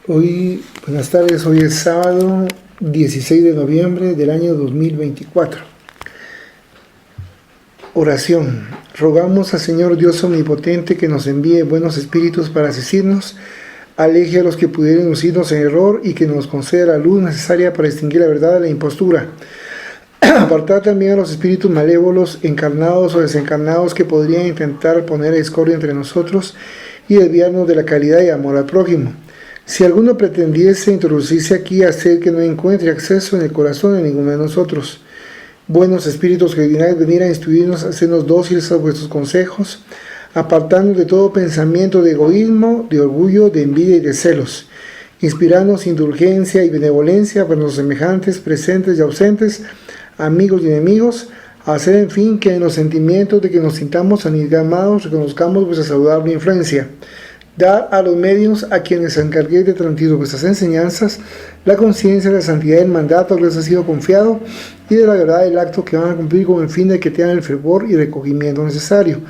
Buenas tardes, hoy es sábado 16 de noviembre del año 2024. Oración. Rogamos al Señor Dios Omnipotente que nos envíe buenos espíritus para asistirnos, aleje a los que pudieran inducirnos en error y que nos conceda la luz necesaria para distinguir la verdad de la impostura. Apartar también a los espíritus malévolos, encarnados o desencarnados, que podrían intentar poner discordia entre nosotros y desviarnos de la caridad y amor al prójimo. Si alguno pretendiese introducirse aquí, hacer que no encuentre acceso en el corazón de ninguno de nosotros. Buenos espíritus que dignad venir a instruirnos, hacernos dóciles a vuestros consejos, apartarnos de todo pensamiento de egoísmo, de orgullo, de envidia y de celos. Inspirarnos indulgencia y benevolencia para los semejantes, presentes y ausentes, amigos y enemigos, a hacer en fin que en los sentimientos de que nos sintamos animados reconozcamos vuestra saludable influencia. Dar a los medios a quienes encarguéis de transmitir vuestras enseñanzas la conciencia de la santidad del mandato que les ha sido confiado y de la verdad del acto que van a cumplir con el fin de que tengan el fervor y recogimiento necesario.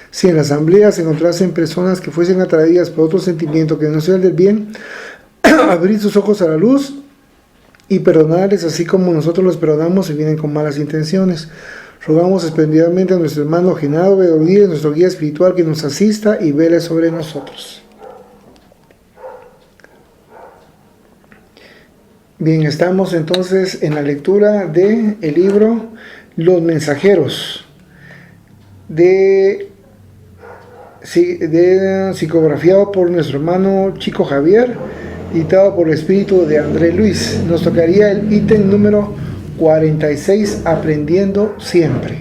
Si en la asamblea se encontrasen personas que fuesen atraídas por otro sentimiento que no sea el del bien, abrir sus ojos a la luz y perdonarles así como nosotros los perdonamos si vienen con malas intenciones. Rogamos especialmente a nuestro hermano Genaro Bedolíes, nuestro guía espiritual, que nos asista y vele sobre nosotros. Bien, estamos entonces en la lectura del libro Los Mensajeros, psicografiado por nuestro hermano Chico Javier, editado por el espíritu de André Luis. Nos tocaría el ítem número 46, aprendiendo siempre.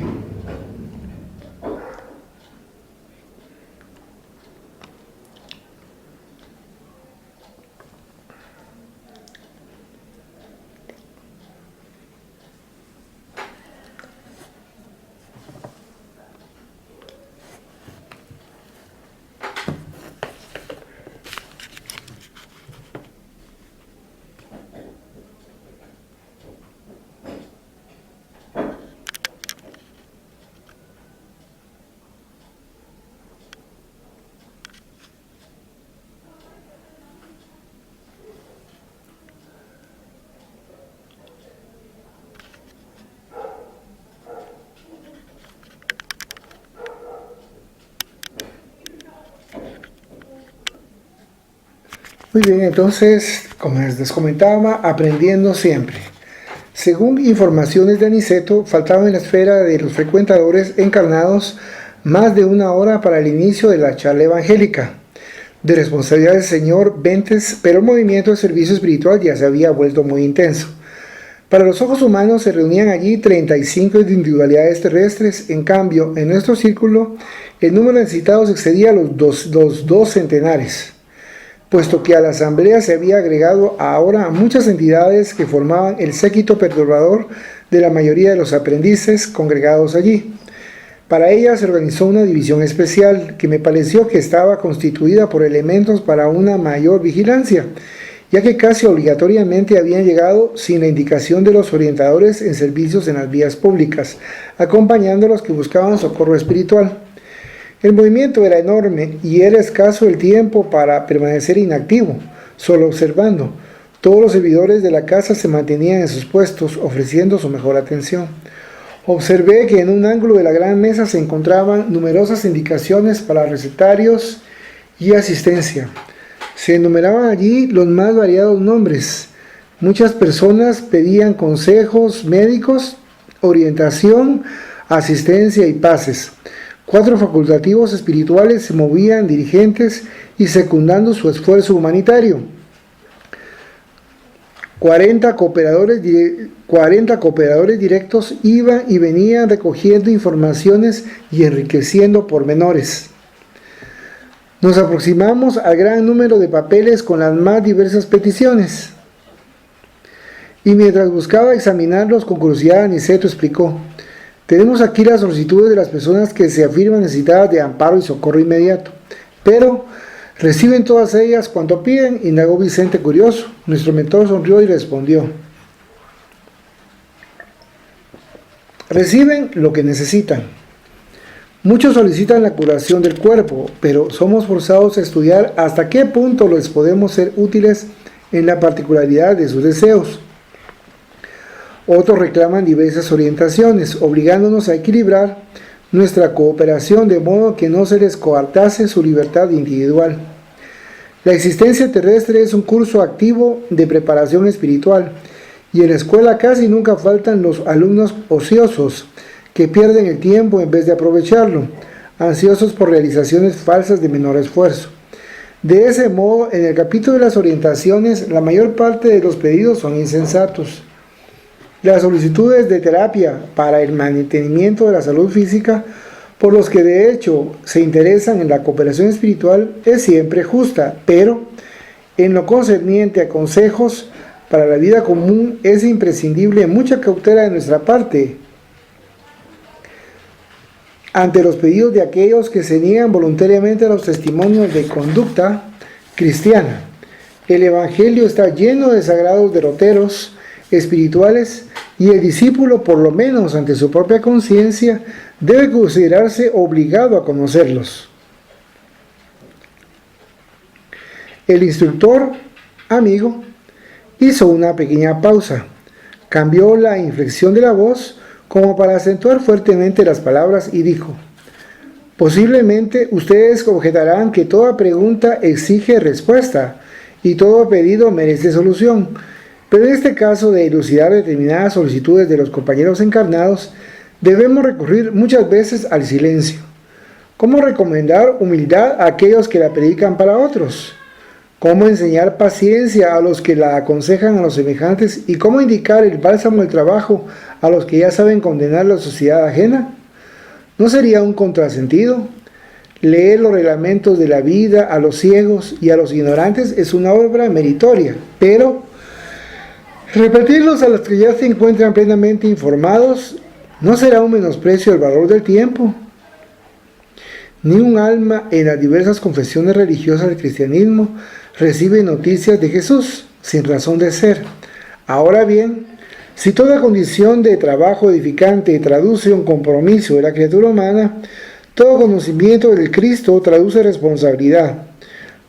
Muy bien, entonces, como les comentaba, aprendiendo siempre. Según informaciones de Aniceto, faltaba en la esfera de los frecuentadores encarnados más de una hora para el inicio de la charla evangélica, de responsabilidad del señor Bentes, pero el movimiento de servicio espiritual ya se había vuelto muy intenso. Para los ojos humanos se reunían allí 35 individualidades terrestres. En cambio, en nuestro círculo, el número de necesitados excedía los dos centenares, puesto que a la asamblea se había agregado ahora muchas entidades que formaban el séquito perturbador de la mayoría de los aprendices congregados allí. Para ella se organizó una división especial que me pareció que estaba constituida por elementos para una mayor vigilancia, ya que casi obligatoriamente habían llegado sin la indicación de los orientadores en servicios en las vías públicas, acompañando a los que buscaban socorro espiritual. El movimiento era enorme y era escaso el tiempo para permanecer inactivo, solo observando. Todos los servidores de la casa se mantenían en sus puestos, ofreciendo su mejor atención. Observé que en un ángulo de la gran mesa se encontraban numerosas indicaciones para recetarios y asistencia. Se enumeraban allí los más variados nombres. Muchas personas pedían consejos médicos, orientación, asistencia y pases. 4 facultativos espirituales se movían dirigentes y secundando su esfuerzo humanitario. 40 cooperadores directos iban y venían recogiendo informaciones y enriqueciendo pormenores. Nos aproximamos al gran número de papeles con las más diversas peticiones. Y mientras buscaba examinarlos con curiosidad, Aniceto explicó: tenemos aquí las solicitudes de las personas que se afirman necesitadas de amparo y socorro inmediato, pero ¿reciben todas ellas cuanto piden?, indagó Vicente curioso. Nuestro mentor sonrió y respondió: reciben lo que necesitan. Muchos solicitan la curación del cuerpo, pero somos forzados a estudiar hasta qué punto les podemos ser útiles en la particularidad de sus deseos. Otros reclaman diversas orientaciones, obligándonos a equilibrar nuestra cooperación de modo que no se les coartase su libertad individual. La existencia terrestre es un curso activo de preparación espiritual, y en la escuela casi nunca faltan los alumnos ociosos que pierden el tiempo en vez de aprovecharlo, ansiosos por realizaciones falsas de menor esfuerzo. De ese modo, en el capítulo de las orientaciones, la mayor parte de los pedidos son insensatos. Las solicitudes de terapia para el mantenimiento de la salud física, por los que de hecho se interesan en la cooperación espiritual, es siempre justa, pero en lo concerniente a consejos para la vida común es imprescindible mucha cautela de nuestra parte ante los pedidos de aquellos que se niegan voluntariamente a los testimonios de conducta cristiana. El Evangelio está lleno de sagrados derroteros espirituales y el discípulo, por lo menos ante su propia conciencia, debe considerarse obligado a conocerlos. El instructor, amigo, hizo una pequeña pausa, cambió la inflexión de la voz como para acentuar fuertemente las palabras y dijo: posiblemente ustedes objetarán que toda pregunta exige respuesta y todo pedido merece solución, pero en este caso de elucidar determinadas solicitudes de los compañeros encarnados, debemos recurrir muchas veces al silencio. ¿Cómo recomendar humildad a aquellos que la predican para otros? ¿Cómo enseñar paciencia a los que la aconsejan a los semejantes? ¿Y cómo indicar el bálsamo del trabajo a los que ya saben condenar la sociedad ajena? ¿No sería un contrasentido? Leer los reglamentos de la vida a los ciegos y a los ignorantes es una obra meritoria, pero repetirlos a los que ya se encuentran plenamente informados no será un menosprecio del valor del tiempo. Ni un alma en las diversas confesiones religiosas del cristianismo recibe noticias de Jesús sin razón de ser. Ahora bien, si toda condición de trabajo edificante traduce un compromiso de la criatura humana, todo conocimiento del Cristo traduce responsabilidad.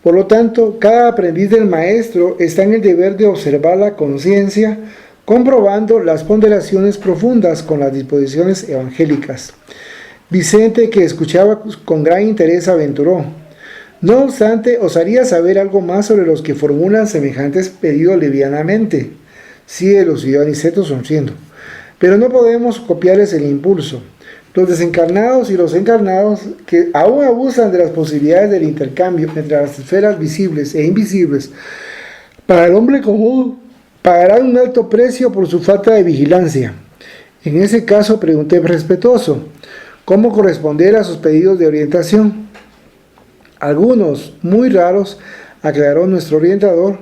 Por lo tanto, cada aprendiz del Maestro está en el deber de observar la conciencia, comprobando las ponderaciones profundas con las disposiciones evangélicas. Vicente, que escuchaba con gran interés, aventuró: no obstante, osaría saber algo más sobre los que formulan semejantes pedidos livianamente. Sí, elucidó Aniceto sonriendo, pero no podemos copiarles el impulso. Los desencarnados y los encarnados, que aún abusan de las posibilidades del intercambio entre las esferas visibles e invisibles, para el hombre común, pagarán un alto precio por su falta de vigilancia. En ese caso, pregunté respetuoso: ¿cómo corresponder a sus pedidos de orientación? Algunos, muy raros, aclaró nuestro orientador,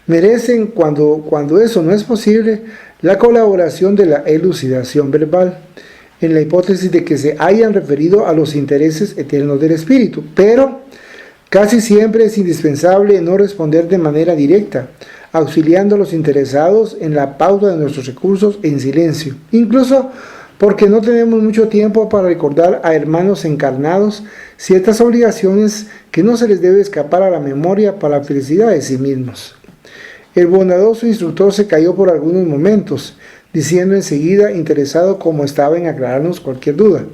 merecen, cuando eso no es posible, la colaboración de la elucidación verbal, en la hipótesis de que se hayan referido a los intereses eternos del espíritu, pero casi siempre es indispensable no responder de manera directa, auxiliando a los interesados en la pauta de nuestros recursos en silencio, incluso porque no tenemos mucho tiempo para recordar a hermanos encarnados ciertas obligaciones que no se les debe escapar a la memoria para la felicidad de sí mismos. El bondadoso instructor se calló por algunos momentos, diciendo enseguida, interesado como estaba en aclararnos cualquier duda: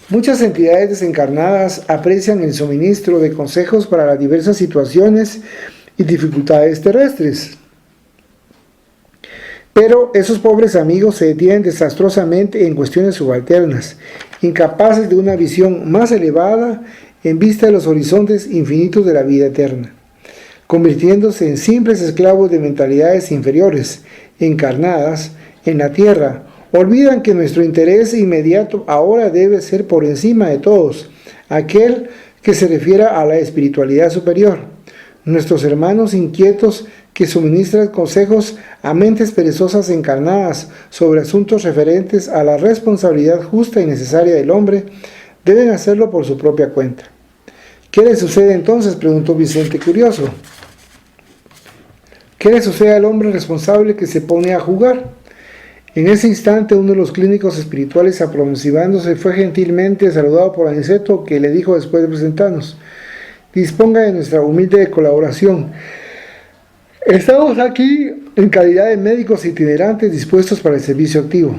muchas entidades desencarnadas aprecian el suministro de consejos para las diversas situaciones y dificultades terrestres. Pero esos pobres amigos se detienen desastrosamente en cuestiones subalternas, incapaces de una visión más elevada en vista de los horizontes infinitos de la vida eterna. Convirtiéndose en simples esclavos de mentalidades inferiores, encarnadas en la tierra, olvidan que nuestro interés inmediato ahora debe ser por encima de todos, aquel que se refiera a la espiritualidad superior. Nuestros hermanos inquietos que suministran consejos a mentes perezosas encarnadas sobre asuntos referentes a la responsabilidad justa y necesaria del hombre, deben hacerlo por su propia cuenta. ¿Qué le sucede entonces?, preguntó Vicente curioso. ¿Qué le sucede al hombre responsable que se pone a jugar? En ese instante, uno de los clínicos espirituales, aproximándose, fue gentilmente saludado por Aniceto, que le dijo después de presentarnos: disponga de nuestra humilde colaboración. Estamos aquí en calidad de médicos itinerantes dispuestos para el servicio activo.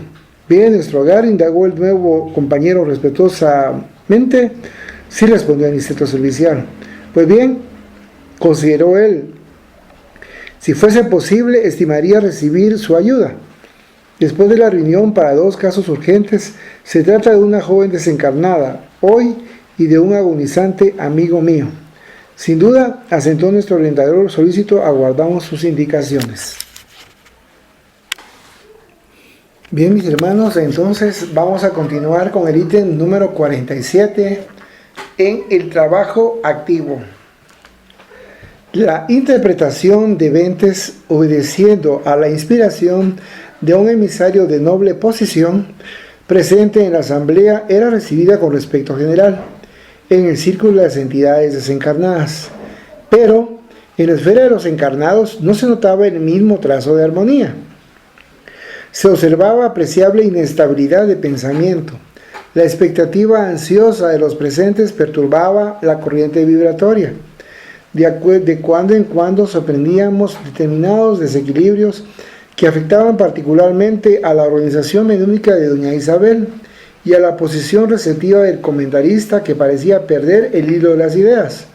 Bien, en nuestro hogar, indagó el nuevo compañero respetuosamente. Sí, respondió Aniceto servicial. Pues bien, consideró él, si fuese posible, estimaría recibir su ayuda. Después de la reunión para 2 casos urgentes, se trata de una joven desencarnada, hoy, y de un agonizante amigo mío. Sin duda, asentó nuestro orientador solícito, aguardamos sus indicaciones. Bien, mis hermanos, entonces vamos a continuar con el ítem número 47 en el trabajo activo. La interpretación de Ventes, obedeciendo a la inspiración de un emisario de noble posición presente en la asamblea, era recibida con respeto general en el círculo de las entidades desencarnadas, pero en la esfera de los encarnados no se notaba el mismo trazo de armonía. Se observaba apreciable inestabilidad de pensamiento. La expectativa ansiosa de los presentes perturbaba la corriente vibratoria. De cuando en cuando sorprendíamos determinados desequilibrios que afectaban particularmente a la organización mediúnica de doña Isabel y a la posición receptiva del comentarista, que parecía perder el hilo de las ideas,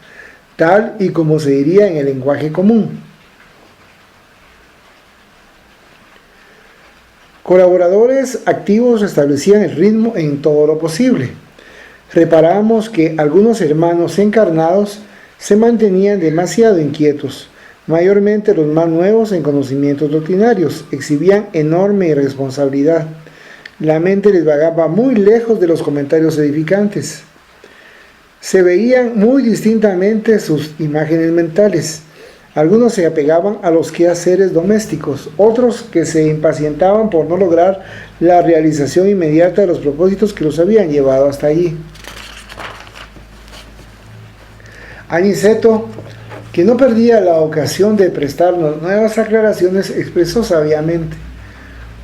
tal y como se diría en el lenguaje común. Colaboradores activos restablecían el ritmo en todo lo posible. Reparamos que algunos hermanos encarnados se mantenían demasiado inquietos, mayormente los más nuevos en conocimientos doctrinarios, exhibían enorme irresponsabilidad. La mente les vagaba muy lejos de los comentarios edificantes. Se veían muy distintamente sus imágenes mentales. Algunos se apegaban a los quehaceres domésticos, otros que se impacientaban por no lograr la realización inmediata de los propósitos que los habían llevado hasta allí. Aniceto, que no perdía la ocasión de prestarnos nuevas aclaraciones, expresó sabiamente: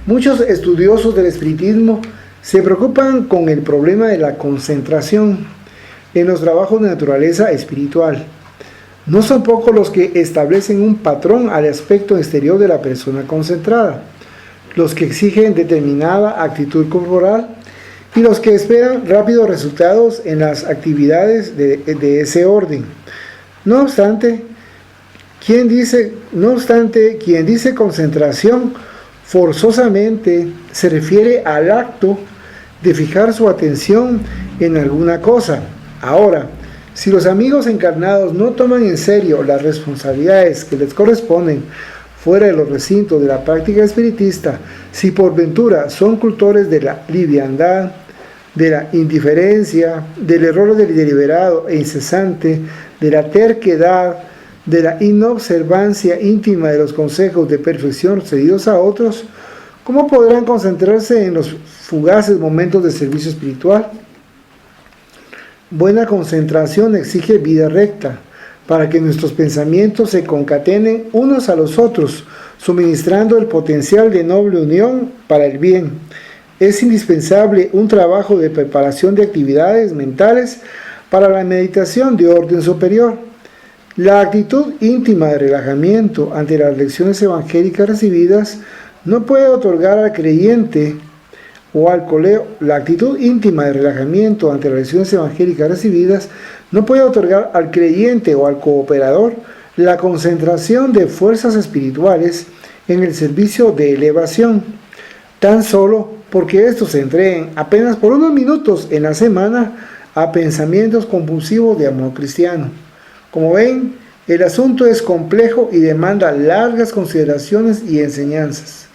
muchos estudiosos del espiritismo se preocupan con el problema de la concentración en los trabajos de naturaleza espiritual. No son pocos los que establecen un patrón al aspecto exterior de la persona concentrada, los que exigen determinada actitud corporal y los que esperan rápidos resultados en las actividades de ese orden. No obstante, quien dice concentración forzosamente se refiere al acto de fijar su atención en alguna cosa. Ahora, si los amigos encarnados no toman en serio las responsabilidades que les corresponden fuera de los recintos de la práctica espiritista, si por ventura son cultores de la liviandad, de la indiferencia, del error deliberado e incesante, de la terquedad, de la inobservancia íntima de los consejos de perfección cedidos a otros, ¿cómo podrán concentrarse en los fugaces momentos de servicio espiritual? Buena concentración exige vida recta, para que nuestros pensamientos se concatenen unos a los otros, suministrando el potencial de noble unión para el bien. Es indispensable un trabajo de preparación de actividades mentales para la meditación de orden superior. La actitud íntima de relajamiento ante las lecciones evangélicas recibidas no puede otorgar al creyente la actitud íntima de relajamiento ante las lecciones evangélicas recibidas no puede otorgar al creyente o al cooperador la concentración de fuerzas espirituales en el servicio de elevación, tan solo porque estos se entreguen apenas por unos minutos en la semana a pensamientos compulsivos de amor cristiano. Como ven, el asunto es complejo y demanda largas consideraciones y enseñanzas.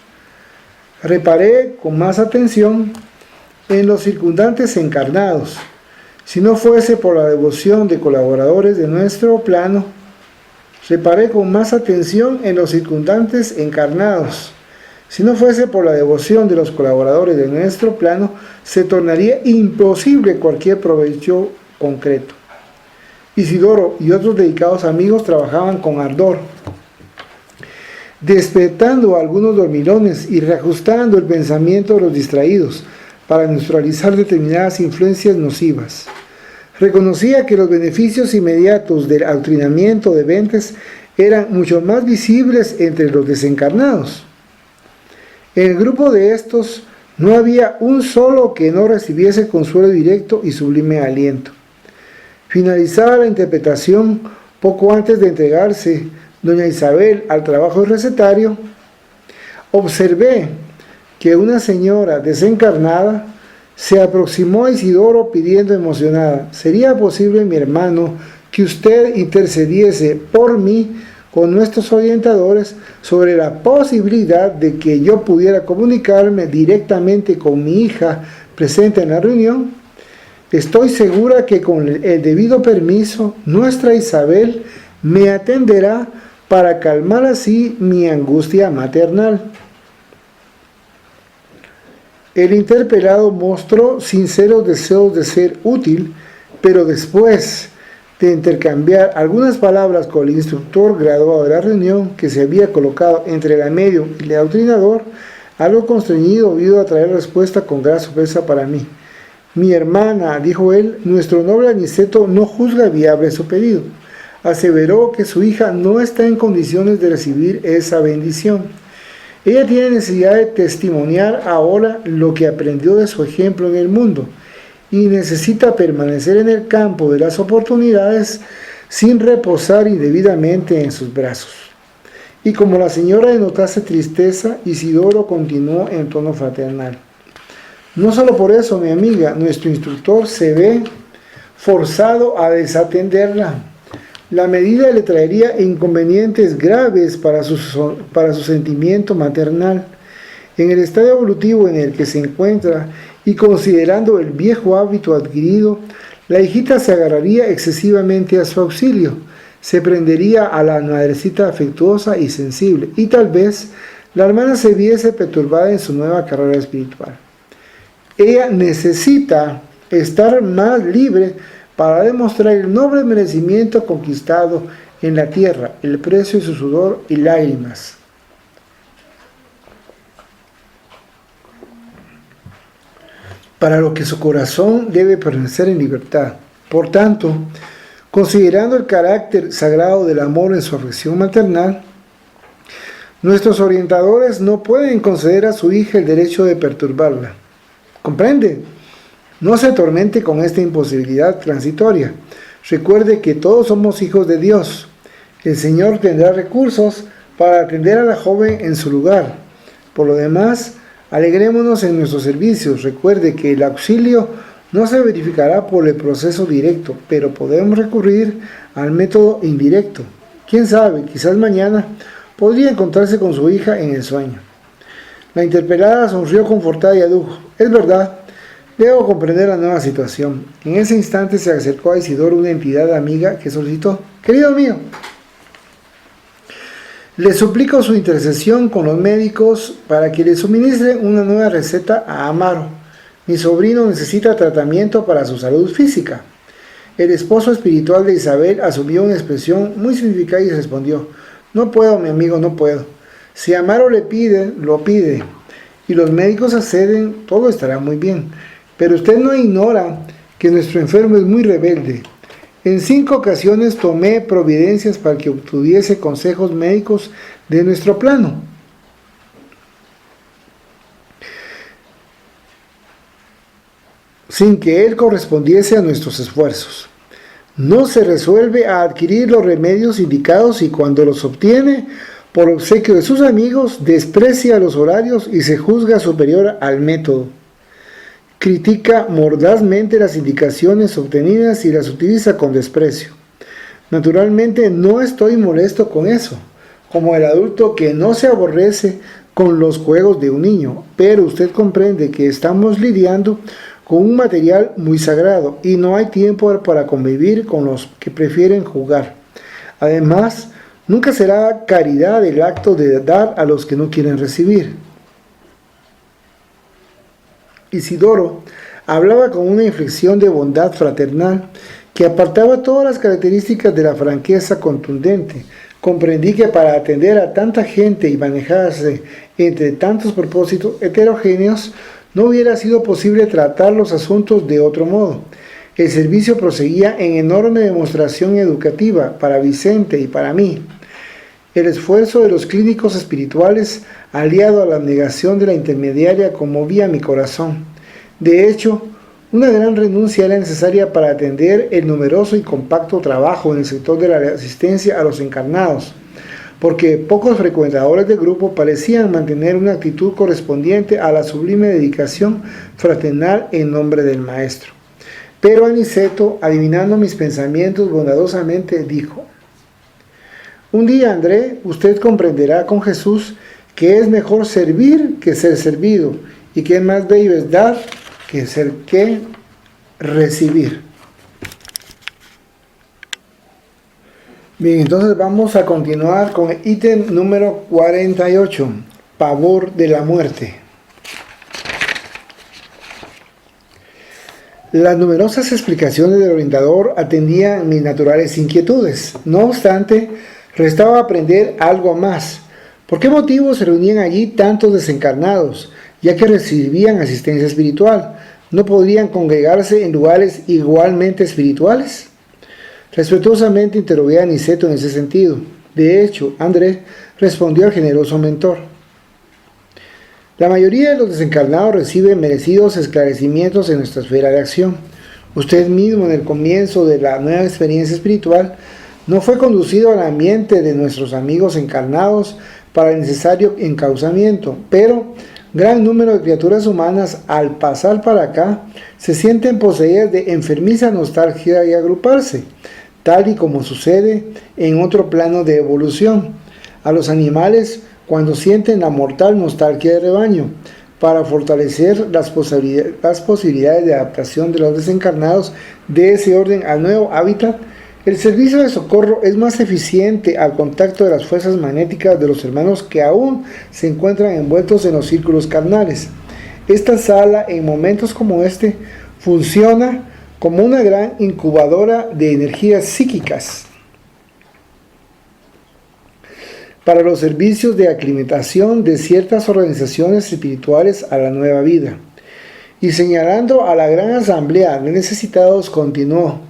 Reparé con más atención en los circundantes encarnados. Si no fuese por la devoción de colaboradores de nuestro plano, reparé con más atención en los circundantes encarnados. Si no fuese por la devoción de los colaboradores de nuestro plano, se tornaría imposible cualquier provecho concreto. Isidoro y otros dedicados amigos trabajaban con ardor, despertando a algunos dormilones y reajustando el pensamiento de los distraídos para neutralizar determinadas influencias nocivas. Reconocía que los beneficios inmediatos del adoctrinamiento de Ventes eran mucho más visibles entre los desencarnados. En el grupo de estos no había un solo que no recibiese consuelo directo y sublime aliento. Finalizada la interpretación, poco antes de entregarse doña Isabel al trabajo del recetario, observé que una señora desencarnada se aproximó a Isidoro pidiendo emocionada: ¿sería posible, mi hermano, que usted intercediese por mí con nuestros orientadores sobre la posibilidad de que yo pudiera comunicarme directamente con mi hija presente en la reunión? Estoy segura que con el debido permiso, nuestra Isabel me atenderá para calmar así mi angustia maternal. El interpelado mostró sinceros deseos de ser útil, pero después de intercambiar algunas palabras con el instructor graduado de la reunión, que se había colocado entre la medio y el adoctrinador, algo constreñido, vino a traer respuesta con gran sorpresa para mí. Mi hermana, dijo él, nuestro noble Aniceto no juzga viable su pedido. Aseveró que su hija no está en condiciones de recibir esa bendición. Ella tiene necesidad de testimoniar ahora lo que aprendió de su ejemplo en el mundo y necesita permanecer en el campo de las oportunidades sin reposar indebidamente en sus brazos. Y como la señora denotase tristeza, Isidoro continuó en tono fraternal: no solo por eso, mi amiga, nuestro instructor se ve forzado a desatenderla. La medida le traería inconvenientes graves para su sentimiento maternal. En el estado evolutivo en el que se encuentra y considerando el viejo hábito adquirido, la hijita se agarraría excesivamente a su auxilio, se prendería a la madrecita afectuosa y sensible, y tal vez la hermana se viese perturbada en su nueva carrera espiritual. Ella necesita estar más libre para demostrar el noble merecimiento conquistado en la tierra, el precio de su sudor y lágrimas. Para lo que su corazón debe permanecer en libertad. Por tanto, considerando el carácter sagrado del amor en su afección maternal, nuestros orientadores no pueden conceder a su hija el derecho de perturbarla. ¿Comprende? No se atormente con esta imposibilidad transitoria. Recuerde que todos somos hijos de Dios. El Señor tendrá recursos para atender a la joven en su lugar. Por lo demás, alegrémonos en nuestros servicios. Recuerde que el auxilio no se verificará por el proceso directo, pero podemos recurrir al método indirecto. ¿Quién sabe? Quizás mañana podría encontrarse con su hija en el sueño. La interpelada sonrió confortada y adujo: es verdad, debo comprender la nueva situación. En ese instante se acercó a Isidoro una entidad amiga que solicitó: querido mío, le suplico su intercesión con los médicos para que le suministren una nueva receta a Amaro. Mi sobrino necesita tratamiento para su salud física. El esposo espiritual de Isabel asumió una expresión muy significativa y respondió: no puedo, mi amigo, no puedo. Si Amaro le pide, lo pide, y los médicos acceden, todo estará muy bien. Pero usted no ignora que nuestro enfermo es muy rebelde. En 5 ocasiones tomé providencias para que obtuviese consejos médicos de nuestro plano. Sin que él correspondiese a nuestros esfuerzos. No se resuelve a adquirir los remedios indicados y cuando los obtiene, por obsequio de sus amigos, desprecia los horarios y se juzga superior al método. Critica mordazmente las indicaciones obtenidas y las utiliza con desprecio. Naturalmente no estoy molesto con eso, como el adulto que no se aborrece con los juegos de un niño, pero usted comprende que estamos lidiando con un material muy sagrado y no hay tiempo para convivir con los que prefieren jugar. Además, nunca será caridad el acto de dar a los que no quieren recibir. Isidoro hablaba con una inflexión de bondad fraternal que apartaba todas las características de la franqueza contundente. Comprendí que para atender a tanta gente y manejarse entre tantos propósitos heterogéneos, no hubiera sido posible tratar los asuntos de otro modo. El servicio proseguía en enorme demostración educativa para Vicente y para mí. El esfuerzo de los clínicos espirituales, aliado a la abnegación de la intermediaria, conmovía mi corazón. De hecho, una gran renuncia era necesaria para atender el numeroso y compacto trabajo en el sector de la asistencia a los encarnados, porque pocos frecuentadores del grupo parecían mantener una actitud correspondiente a la sublime dedicación fraternal en nombre del Maestro. Pero Aniceto, adivinando mis pensamientos bondadosamente, dijo: un día, André, usted comprenderá con Jesús que es mejor servir que ser servido, y que es más bello es dar que recibir. Bien, entonces vamos a continuar con el ítem número 48, pavor de la muerte. Las numerosas explicaciones del orientador atendían mis naturales inquietudes. No obstante, restaba aprender algo más. ¿Por qué motivo se reunían allí tantos desencarnados, ya que recibían asistencia espiritual? ¿No podrían congregarse en lugares igualmente espirituales? Respetuosamente interrogué a Aniceto en ese sentido. De hecho, André respondió al generoso mentor: la mayoría de los desencarnados reciben merecidos esclarecimientos en nuestra esfera de acción. Usted mismo, en el comienzo de la nueva experiencia espiritual, no fue conducido al ambiente de nuestros amigos encarnados para el necesario encauzamiento, pero gran número de criaturas humanas, al pasar para acá, se sienten poseídas de enfermiza nostalgia y agruparse, tal y como sucede en otro plano de evolución. A los animales, cuando sienten la mortal nostalgia de rebaño, para fortalecer las posibilidades de adaptación de los desencarnados de ese orden al nuevo hábitat, el servicio de socorro es más eficiente al contacto de las fuerzas magnéticas de los hermanos que aún se encuentran envueltos en los círculos carnales. Esta sala, en momentos como este, funciona como una gran incubadora de energías psíquicas para los servicios de aclimatación de ciertas organizaciones espirituales a la nueva vida. Y señalando a la gran asamblea de necesitados, continuó: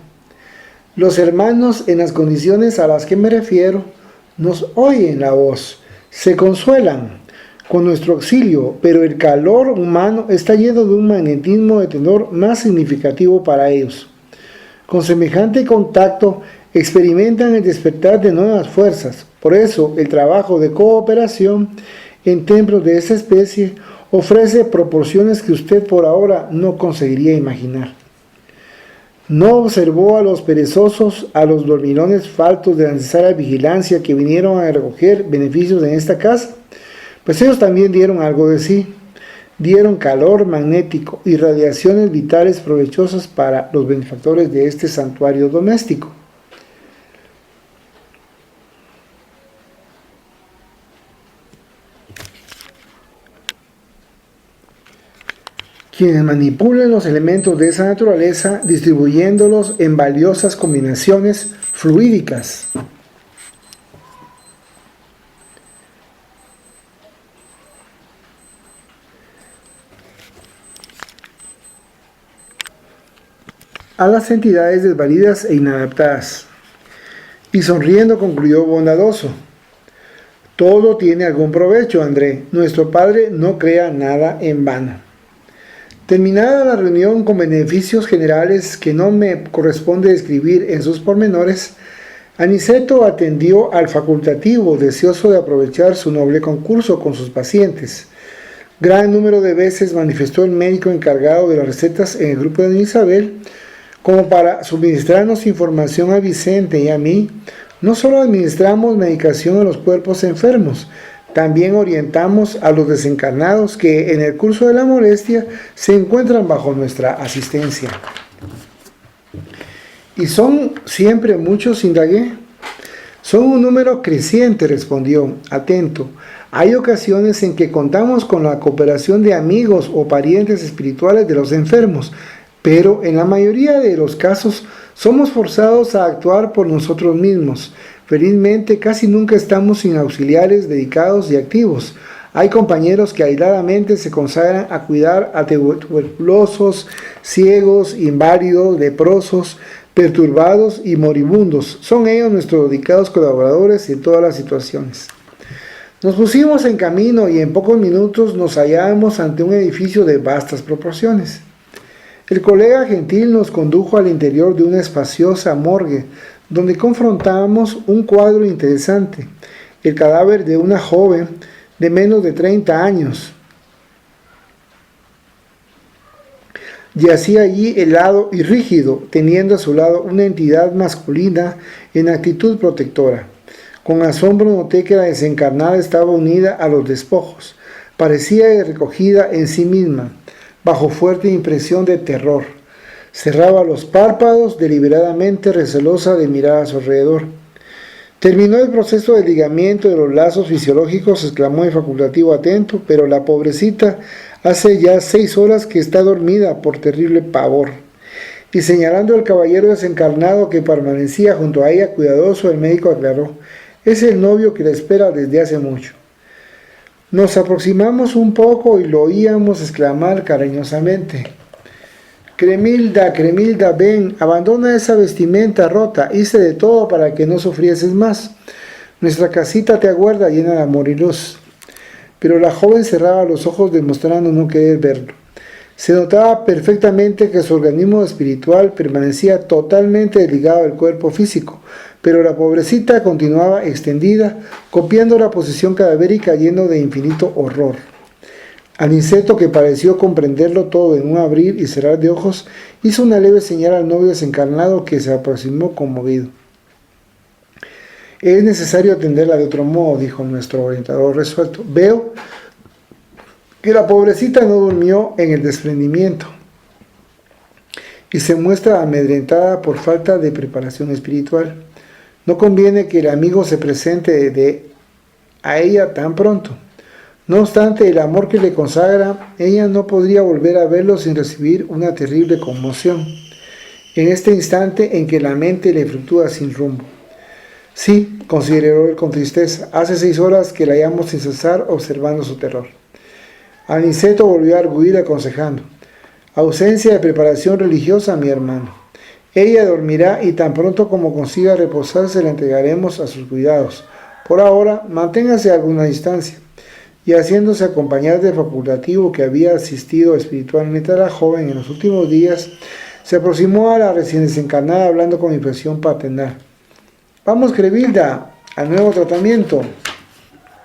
los hermanos, en las condiciones a las que me refiero, nos oyen la voz, se consuelan con nuestro auxilio, pero el calor humano está lleno de un magnetismo de tenor más significativo para ellos. Con semejante contacto experimentan el despertar de nuevas fuerzas. Por eso, el trabajo de cooperación en templos de esta especie ofrece proporciones que usted por ahora no conseguiría imaginar. ¿No observó a los perezosos, a los dormilones faltos de la necesaria vigilancia que vinieron a recoger beneficios en esta casa? Pues ellos también dieron algo de sí. Dieron calor magnético y radiaciones vitales provechosas para los benefactores de este santuario doméstico. Quienes manipulan los elementos de esa naturaleza, distribuyéndolos en valiosas combinaciones fluídicas. A las entidades desvalidas e inadaptadas. Y sonriendo concluyó bondadoso: todo tiene algún provecho, André. Nuestro Padre no crea nada en vano. Terminada la reunión con beneficios generales que no me corresponde describir en sus pormenores, Aniceto atendió al facultativo, deseoso de aprovechar su noble concurso con sus pacientes. Gran número de veces manifestó el médico encargado de las recetas en el grupo de Isabel, como para suministrarnos información a Vicente y a mí. No solo administramos medicación a los cuerpos enfermos, también orientamos a los desencarnados que en el curso de la molestia se encuentran bajo nuestra asistencia. ¿Y son siempre muchos?, indagué. Son un número creciente, respondió, atento. Hay ocasiones en que contamos con la cooperación de amigos o parientes espirituales de los enfermos, pero en la mayoría de los casos somos forzados a actuar por nosotros mismos. Felizmente, casi nunca estamos sin auxiliares dedicados y activos. Hay compañeros que aisladamente se consagran a cuidar a tuberculosos, ciegos, inválidos, leprosos, perturbados y moribundos. Son ellos nuestros dedicados colaboradores en todas las situaciones. Nos pusimos en camino y en pocos minutos nos hallábamos ante un edificio de vastas proporciones. El colega gentil nos condujo al interior de una espaciosa morgue, donde confrontábamos un cuadro interesante, el cadáver de una joven de menos de 30 años. Yacía allí helado y rígido, teniendo a su lado una entidad masculina en actitud protectora. Con asombro noté que la desencarnada estaba unida a los despojos. Parecía recogida en sí misma, bajo fuerte impresión de terror. Cerraba los párpados deliberadamente, recelosa de mirar a su alrededor. Terminó el proceso de ligamiento de los lazos fisiológicos, exclamó en facultativo atento, pero la pobrecita hace ya 6 horas que está dormida por terrible pavor. Y señalando al caballero desencarnado que permanecía junto a ella cuidadoso, el médico aclaró: es el novio que la espera desde hace mucho. Nos aproximamos un poco y lo oíamos exclamar cariñosamente: Cremilda, Cremilda, ven, abandona esa vestimenta rota, hice de todo para que no sufrieses más. Nuestra casita te aguarda llena de amor y luz. Pero la joven cerraba los ojos demostrando no querer verlo. Se notaba perfectamente que su organismo espiritual permanecía totalmente desligado del cuerpo físico, pero la pobrecita continuaba extendida, copiando la posición cadavérica lleno de infinito horror. Aniceto, que pareció comprenderlo todo en un abrir y cerrar de ojos, hizo una leve señal al novio desencarnado, que se aproximó conmovido. Es necesario atenderla de otro modo, dijo nuestro orientador resuelto. Veo que la pobrecita no durmió en el desprendimiento y se muestra amedrentada por falta de preparación espiritual. No conviene que el amigo se presente a ella tan pronto. No obstante el amor que le consagra, ella no podría volver a verlo sin recibir una terrible conmoción, en este instante en que la mente le fluctúa sin rumbo. Sí, consideró él con tristeza, hace 6 horas que la hallamos sin cesar observando su terror. Aniceto volvió a arguir aconsejando: ausencia de preparación religiosa, mi hermano. Ella dormirá y tan pronto como consiga reposarse la entregaremos a sus cuidados. Por ahora, manténgase a alguna distancia. Y haciéndose acompañar del facultativo que había asistido espiritualmente a la joven en los últimos días, se aproximó a la recién desencarnada hablando con impresión paternal. Vamos, Cremilda, al nuevo tratamiento.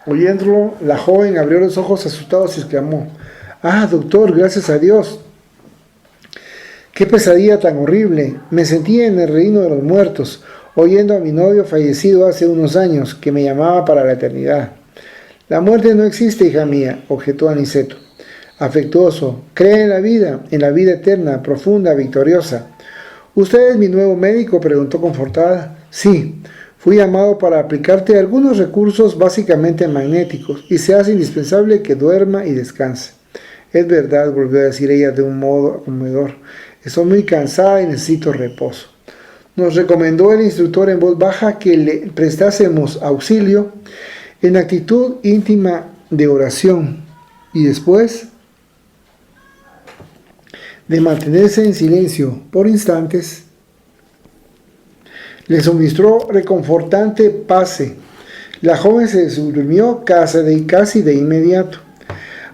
Oyéndolo, la joven abrió los ojos asustados y exclamó: ah, doctor, gracias a Dios. Qué pesadilla tan horrible. Me sentía en el reino de los muertos, oyendo a mi novio fallecido hace unos años, que me llamaba para la eternidad. La muerte no existe, hija mía, objetó Aniceto. Afectuoso, cree en la vida eterna, profunda, victoriosa. ¿Usted es mi nuevo médico?, preguntó confortada. Sí, fui llamado para aplicarte algunos recursos básicamente magnéticos y se hace indispensable que duerma y descanse. Es verdad, volvió a decir ella de un modo conmovedor. Estoy muy cansada y necesito reposo. Nos recomendó el instructor en voz baja que le prestásemos auxilio en actitud íntima de oración y después de mantenerse en silencio por instantes, le suministró reconfortante paz. La joven se durmió casi de inmediato.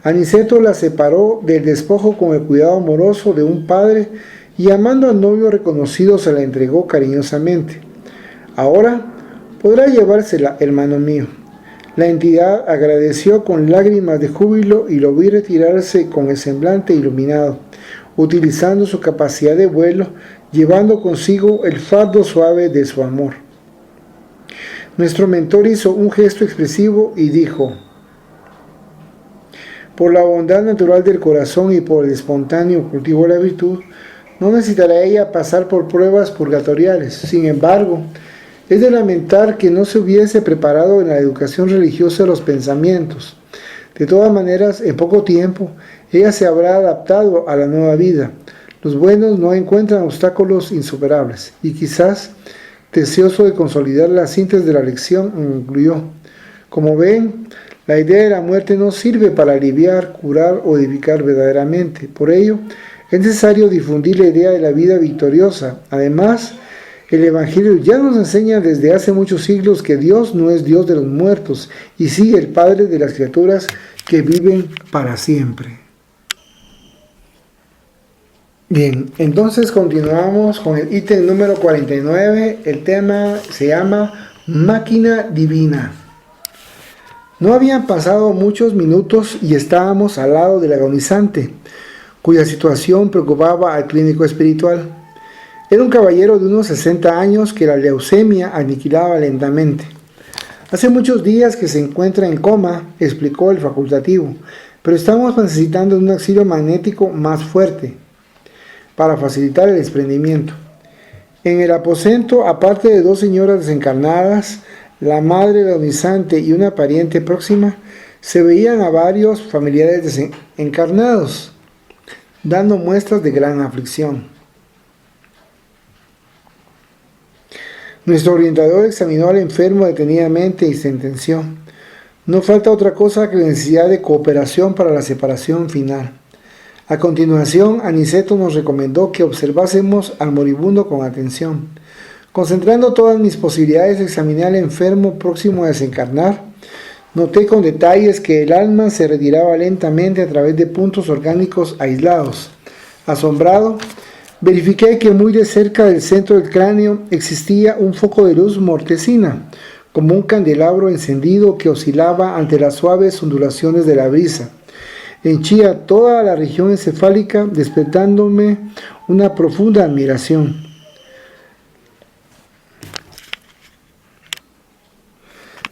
Aniceto la separó del despojo con el cuidado amoroso de un padre y, llamando al novio reconocido, se la entregó cariñosamente. Ahora podrá llevársela, hermano mío. La entidad agradeció con lágrimas de júbilo y lo vi retirarse con el semblante iluminado, utilizando su capacidad de vuelo, llevando consigo el fardo suave de su amor. Nuestro mentor hizo un gesto expresivo y dijo: por la bondad natural del corazón y por el espontáneo cultivo de la virtud, no necesitará ella pasar por pruebas purgatoriales. Sin embargo, es de lamentar que no se hubiese preparado en la educación religiosa de los pensamientos. De todas maneras, en poco tiempo, ella se habrá adaptado a la nueva vida. Los buenos no encuentran obstáculos insuperables. Y quizás, deseoso de consolidar la síntesis de la lección, concluyó: como ven, la idea de la muerte no sirve para aliviar, curar o edificar verdaderamente. Por ello, es necesario difundir la idea de la vida victoriosa. Además, El Evangelio ya nos enseña desde hace muchos siglos que Dios no es Dios de los muertos, y sí el Padre de las criaturas que viven para siempre. Bien, entonces continuamos con el ítem número 49. El tema se llama Máquina Divina. No habían pasado muchos minutos y estábamos al lado del agonizante, cuya situación preocupaba al clínico espiritual. Era un caballero de unos 60 años que la leucemia aniquilaba lentamente. Hace muchos días que se encuentra en coma, explicó el facultativo, pero estamos necesitando de un auxilio magnético más fuerte para facilitar el desprendimiento. En el aposento, aparte de 2 señoras desencarnadas, la madre del agonizante y una pariente próxima, se veían a varios familiares desencarnados, dando muestras de gran aflicción. Nuestro orientador examinó al enfermo detenidamente y sentenció: no falta otra cosa que la necesidad de cooperación para la separación final. A continuación, Aniceto nos recomendó que observásemos al moribundo con atención. Concentrando todas mis posibilidades, examiné al enfermo próximo a desencarnar. Noté con detalles que el alma se retiraba lentamente a través de puntos orgánicos aislados. Asombrado, verifiqué que muy de cerca del centro del cráneo existía un foco de luz mortecina, como un candelabro encendido que oscilaba ante las suaves ondulaciones de la brisa. Henchía toda la región encefálica, despertándome una profunda admiración.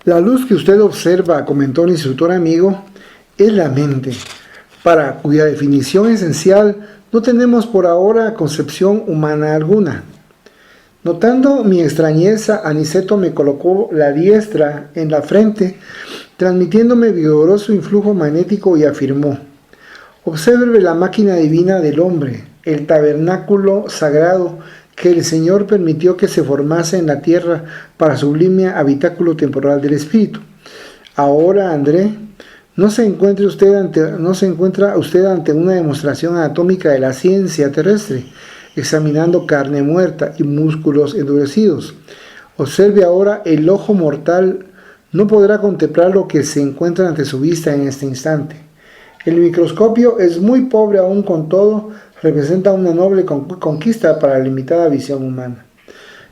La luz que usted observa, comentó el instructor amigo, es la mente, para cuya definición esencial no tenemos por ahora concepción humana alguna. Notando mi extrañeza, Aniceto me colocó la diestra en la frente, transmitiéndome vigoroso influjo magnético, y afirmó: observe la máquina divina del hombre, el tabernáculo sagrado que el Señor permitió que se formase en la tierra para sublime habitáculo temporal del espíritu. Ahora, André, no se encuentra usted ante una demostración anatómica de la ciencia terrestre, examinando carne muerta y músculos endurecidos. Observe ahora el ojo mortal. No podrá contemplar lo que se encuentra ante su vista en este instante. El microscopio es muy pobre, aún con todo, representa una noble conquista para la limitada visión humana.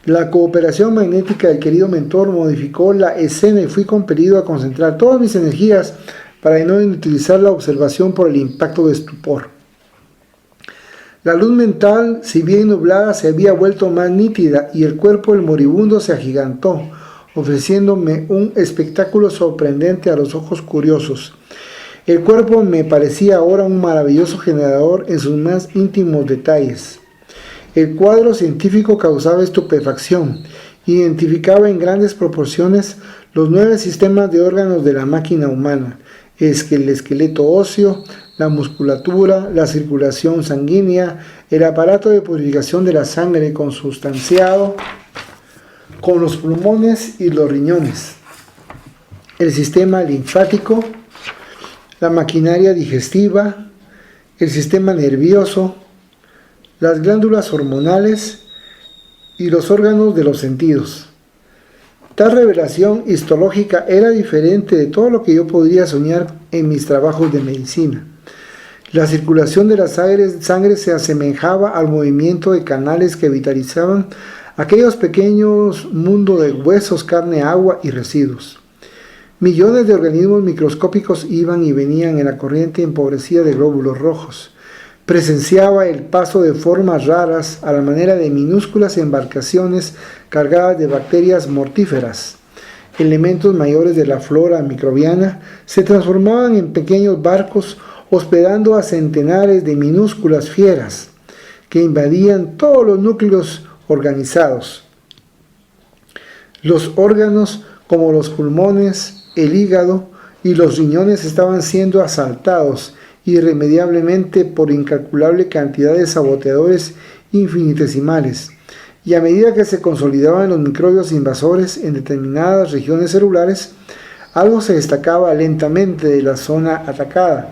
La cooperación magnética del querido mentor modificó la escena y fui compelido a concentrar todas mis energías para no inutilizar la observación por el impacto de estupor. La luz mental, si bien nublada, se había vuelto más nítida y el cuerpo del moribundo se agigantó, ofreciéndome un espectáculo sorprendente a los ojos curiosos. El cuerpo me parecía ahora un maravilloso generador en sus más íntimos detalles. El cuadro científico causaba estupefacción. Identificaba en grandes proporciones los 9 sistemas de órganos de la máquina humana: el esqueleto óseo, la musculatura, la circulación sanguínea, el aparato de purificación de la sangre consustanciado con los pulmones y los riñones, el sistema linfático, la maquinaria digestiva, el sistema nervioso, las glándulas hormonales y los órganos de los sentidos. Tal revelación histológica era diferente de todo lo que yo podría soñar en mis trabajos de medicina. La circulación de la sangre se asemejaba al movimiento de canales que vitalizaban aquellos pequeños mundos de huesos, carne, agua y residuos. Millones de organismos microscópicos iban y venían en la corriente empobrecida de glóbulos rojos. Presenciaba el paso de formas raras a la manera de minúsculas embarcaciones cargadas de bacterias mortíferas. Elementos mayores de la flora microbiana se transformaban en pequeños barcos, hospedando a centenares de minúsculas fieras que invadían todos los núcleos organizados. Los órganos, como los pulmones, el hígado y los riñones, estaban siendo asaltados irremediablemente por incalculable cantidad de saboteadores infinitesimales, y a medida que se consolidaban los microbios invasores en determinadas regiones celulares, algo se destacaba lentamente de la zona atacada,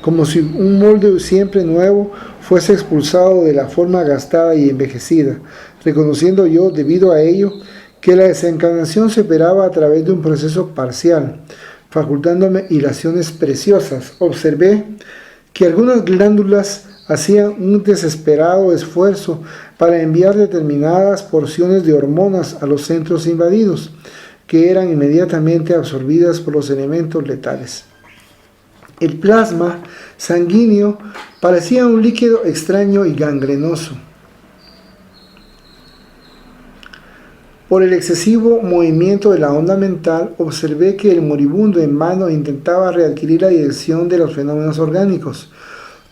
como si un molde siempre nuevo fuese expulsado de la forma gastada y envejecida, reconociendo yo, debido a ello, que la desencarnación se operaba a través de un proceso parcial, facultándome ilaciones preciosas. Observé que algunas glándulas hacían un desesperado esfuerzo para enviar determinadas porciones de hormonas a los centros invadidos, que eran inmediatamente absorbidas por los elementos letales. El plasma sanguíneo parecía un líquido extraño y gangrenoso. Por el excesivo movimiento de la onda mental, observé que el moribundo en vano intentaba readquirir la dirección de los fenómenos orgánicos.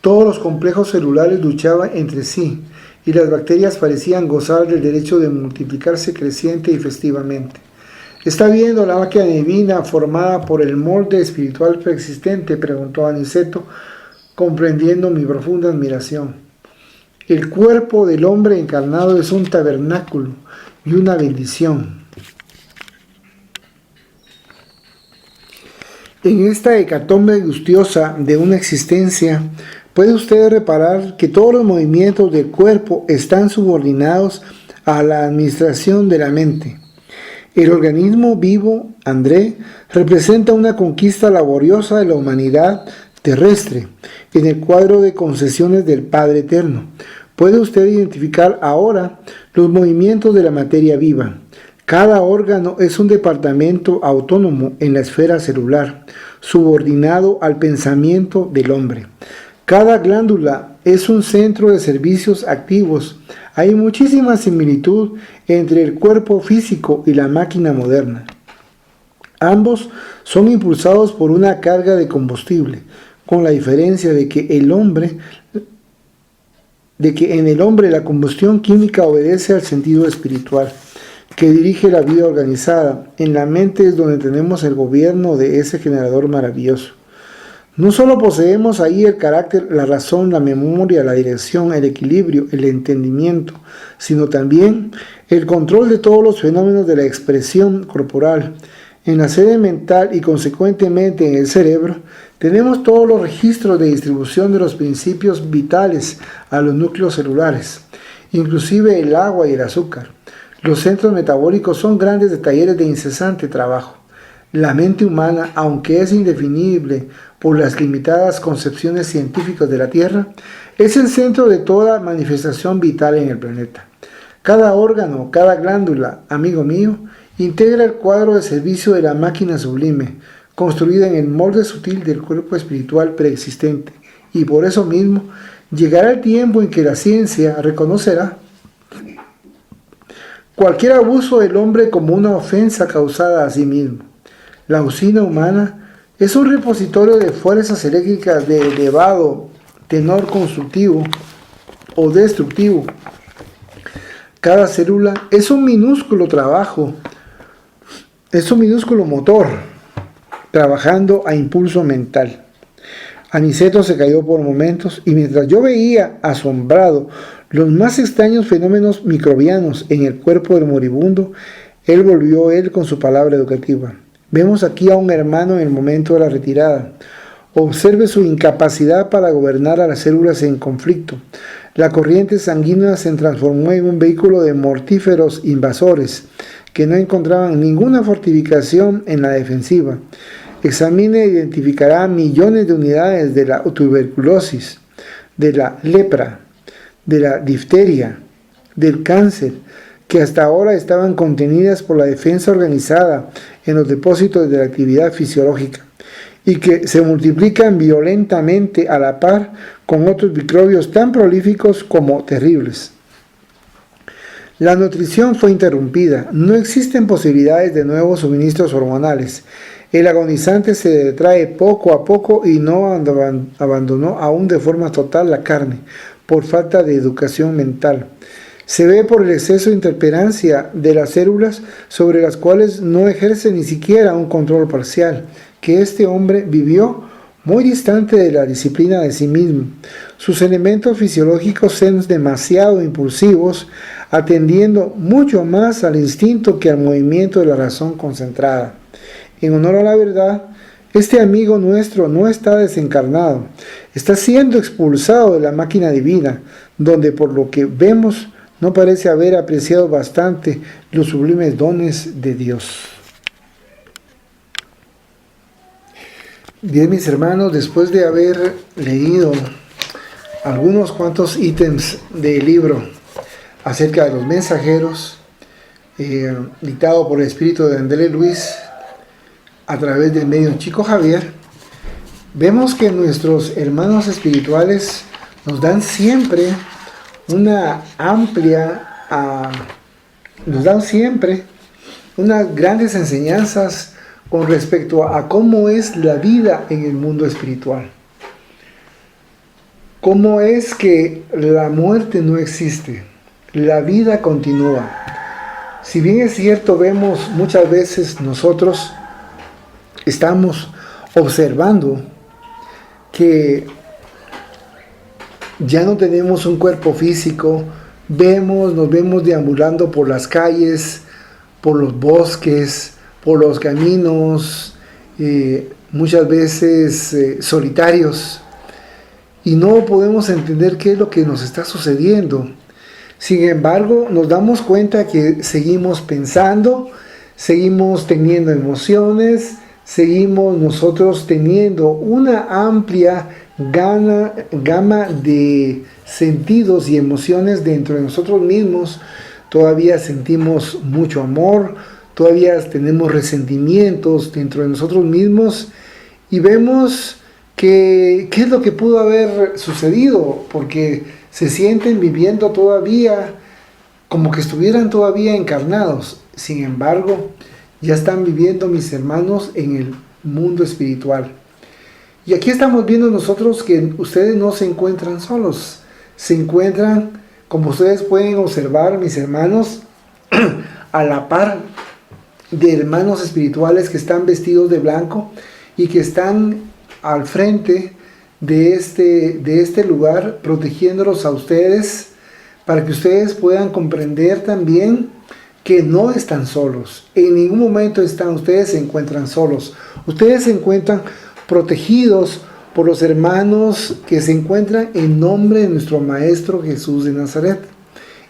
Todos los complejos celulares luchaban entre sí, y las bacterias parecían gozar del derecho de multiplicarse creciente y festivamente. ¿Está viendo la máquina divina formada por el molde espiritual preexistente?, preguntó Aniceto, comprendiendo mi profunda admiración. El cuerpo del hombre encarnado es un tabernáculo y una bendición. En esta hecatombe angustiosa de una existencia, puede usted reparar que todos los movimientos del cuerpo están subordinados a la administración de la mente. El organismo vivo, André, representa una conquista laboriosa de la humanidad terrestre en el cuadro de concesiones del Padre Eterno. Puede usted identificar ahora los movimientos de la materia viva. Cada órgano es un departamento autónomo en la esfera celular, subordinado al pensamiento del hombre. Cada glándula es un centro de servicios activos. Hay muchísima similitud entre el cuerpo físico y la máquina moderna. Ambos son impulsados por una carga de combustible, con la diferencia de que en el hombre la combustión química obedece al sentido espiritual, que dirige la vida organizada. En la mente es donde tenemos el gobierno de ese generador maravilloso. No solo poseemos ahí el carácter, la razón, la memoria, la dirección, el equilibrio, el entendimiento, sino también el control de todos los fenómenos de la expresión corporal. En la sede mental y consecuentemente en el cerebro, tenemos todos los registros de distribución de los principios vitales a los núcleos celulares, inclusive el agua y el azúcar. Los centros metabólicos son grandes talleres de incesante trabajo. La mente humana, aunque es indefinible por las limitadas concepciones científicas de la Tierra, es el centro de toda manifestación vital en el planeta. Cada órgano, cada glándula, amigo mío, integra el cuadro de servicio de la máquina sublime, construida en el molde sutil del cuerpo espiritual preexistente, y por eso mismo llegará el tiempo en que la ciencia reconocerá cualquier abuso del hombre como una ofensa causada a sí mismo. La usina humana es un repositorio de fuerzas eléctricas de elevado tenor constructivo o destructivo. Cada célula es un minúsculo motor trabajando a impulso mental. Aniceto se cayó por momentos y mientras yo veía asombrado los más extraños fenómenos microbianos en el cuerpo del moribundo, él volvió con su palabra educativa. Vemos aquí a un hermano en el momento de la retirada. Observe su incapacidad para gobernar a las células en conflicto. La corriente sanguínea se transformó en un vehículo de mortíferos invasores que no encontraban ninguna fortificación en la defensiva. Examine e identificará millones de unidades de la tuberculosis, de la lepra, de la difteria, del cáncer, que hasta ahora estaban contenidas por la defensa organizada en los depósitos de la actividad fisiológica y que se multiplican violentamente a la par con otros microbios tan prolíficos como terribles. La nutrición fue interrumpida. No existen posibilidades de nuevos suministros hormonales. El agonizante se detrae poco a poco y no abandonó aún de forma total la carne por falta de educación mental. Se ve por el exceso de interperancia de las células sobre las cuales no ejerce ni siquiera un control parcial, que este hombre vivió muy distante de la disciplina de sí mismo. Sus elementos fisiológicos son demasiado impulsivos, atendiendo mucho más al instinto que al movimiento de la razón concentrada. En honor a la verdad, este amigo nuestro no está desencarnado, está siendo expulsado de la máquina divina, donde por lo que vemos no parece haber apreciado bastante los sublimes dones de Dios. Bien, mis hermanos, después de haber leído algunos cuantos ítems del libro acerca de los mensajeros, dictado por el espíritu de André Luis a través del medio Chico Javier, vemos que nuestros hermanos espirituales nos dan siempre unas grandes enseñanzas con respecto a cómo es la vida en el mundo espiritual. Cómo es que la muerte no existe, la vida continúa. Si bien es cierto, vemos muchas veces nosotros estamos observando que ya no tenemos un cuerpo físico, nos vemos deambulando por las calles, por los bosques, por los caminos, muchas veces solitarios, y no podemos entender qué es lo que nos está sucediendo. Sin embargo, nos damos cuenta que seguimos pensando, seguimos teniendo emociones, seguimos nosotros teniendo una amplia gama de sentidos y emociones dentro de nosotros mismos. Todavía sentimos mucho amor, todavía tenemos resentimientos dentro de nosotros mismos, y vemos que qué es lo que pudo haber sucedido, porque se sienten viviendo todavía como que estuvieran todavía encarnados. Sin embargo, ya están viviendo, mis hermanos, en el mundo espiritual. Y aquí estamos viendo nosotros que ustedes no se encuentran solos, se encuentran, como ustedes pueden observar, mis hermanos, a la par de hermanos espirituales que están vestidos de blanco y que están al frente de este lugar, protegiéndolos a ustedes, para que ustedes puedan comprender también que no están solos. En ningún momento ustedes se encuentran solos. Ustedes se encuentran protegidos por los hermanos que se encuentran en nombre de nuestro Maestro Jesús de Nazaret,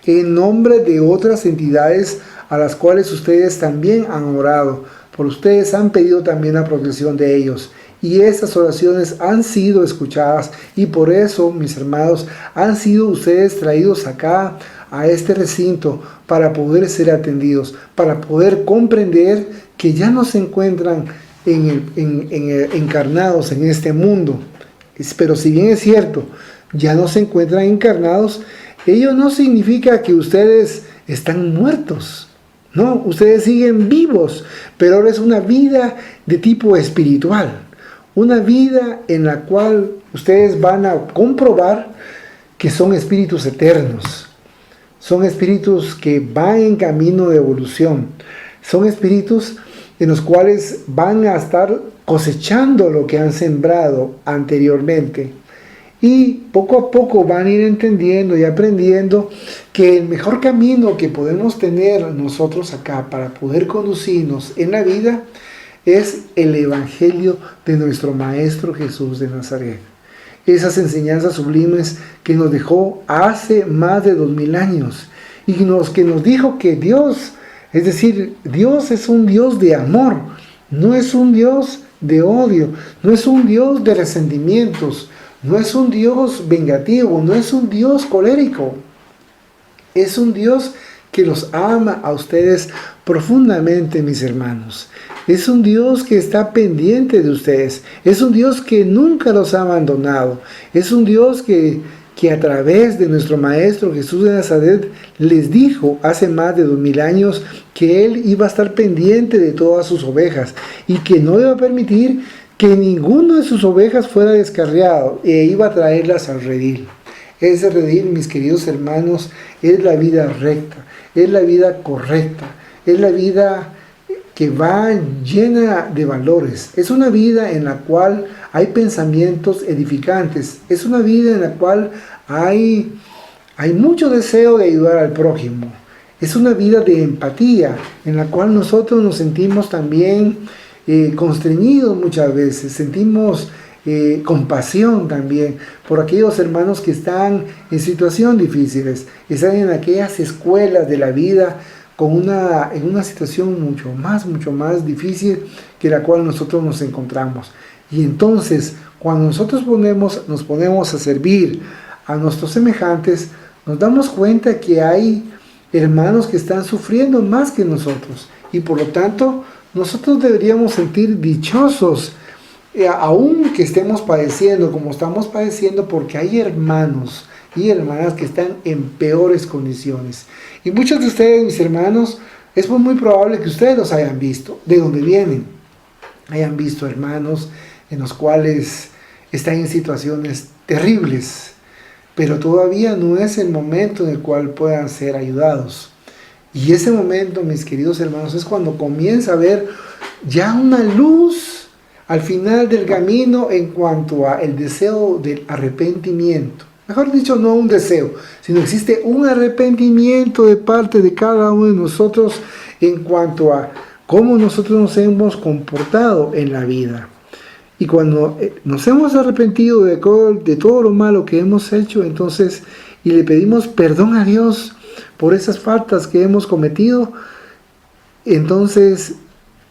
en nombre de otras entidades a las cuales ustedes también han orado, por ustedes han pedido también la protección de ellos, y esas oraciones han sido escuchadas, y por eso, mis hermanos, han sido ustedes traídos acá a este recinto para poder ser atendidos, para poder comprender que ya no se encuentran encarnados en este mundo. Pero si bien es cierto, ya no se encuentran encarnados, ello no significa que ustedes están muertos. No, ustedes siguen vivos, pero ahora es una vida de tipo espiritual. Una vida en la cual ustedes van a comprobar que son espíritus eternos. Son espíritus que van en camino de evolución. Son espíritus en los cuales van a estar cosechando lo que han sembrado anteriormente. Y poco a poco van a ir entendiendo y aprendiendo que el mejor camino que podemos tener nosotros acá para poder conducirnos en la vida es el Evangelio de nuestro Maestro Jesús de Nazaret. Esas enseñanzas sublimes que nos dejó hace más de 2000 años y que nos dijo que Dios, es decir, Dios es un Dios de amor, no es un Dios de odio, no es un Dios de resentimientos, no es un Dios vengativo, no es un Dios colérico. Es un Dios que los ama a ustedes profundamente, mis hermanos. Es un Dios que está pendiente de ustedes. Es un Dios que nunca los ha abandonado. Es un Dios que a través de nuestro Maestro Jesús de Nazaret les dijo hace más de 2000 años que Él iba a estar pendiente de todas sus ovejas y que no iba a permitir que ninguno de sus ovejas fuera descarriado e iba a traerlas al redil. Ese redil, mis queridos hermanos, es la vida recta, es la vida correcta, es la vida que va llena de valores. Es una vida en la cual hay pensamientos edificantes. Es una vida en la cual hay mucho deseo de ayudar al prójimo. Es una vida de empatía en la cual nosotros nos sentimos también constreñidos muchas veces. Sentimos compasión también por aquellos hermanos que están en situaciones difíciles, están en aquellas escuelas de la vida en una situación mucho más difícil que la cual nosotros nos encontramos. Y entonces, cuando nosotros nos ponemos a servir a nuestros semejantes, nos damos cuenta que hay hermanos que están sufriendo más que nosotros. Y por lo tanto, nosotros deberíamos sentir dichosos, aun que estemos padeciendo como estamos padeciendo, porque hay hermanos y hermanas que están en peores condiciones. Y muchos de ustedes, mis hermanos, es muy probable que ustedes los hayan visto, de donde vienen. Hayan visto hermanos en los cuales están en situaciones terribles, pero todavía no es el momento en el cual puedan ser ayudados. Y ese momento, mis queridos hermanos, es cuando comienza a haber ya una luz al final del camino en cuanto a el deseo del arrepentimiento. Mejor dicho, no un deseo, sino existe un arrepentimiento de parte de cada uno de nosotros en cuanto a cómo nosotros nos hemos comportado en la vida. Y cuando nos hemos arrepentido de todo lo malo que hemos hecho, entonces, y le pedimos perdón a Dios por esas faltas que hemos cometido, entonces,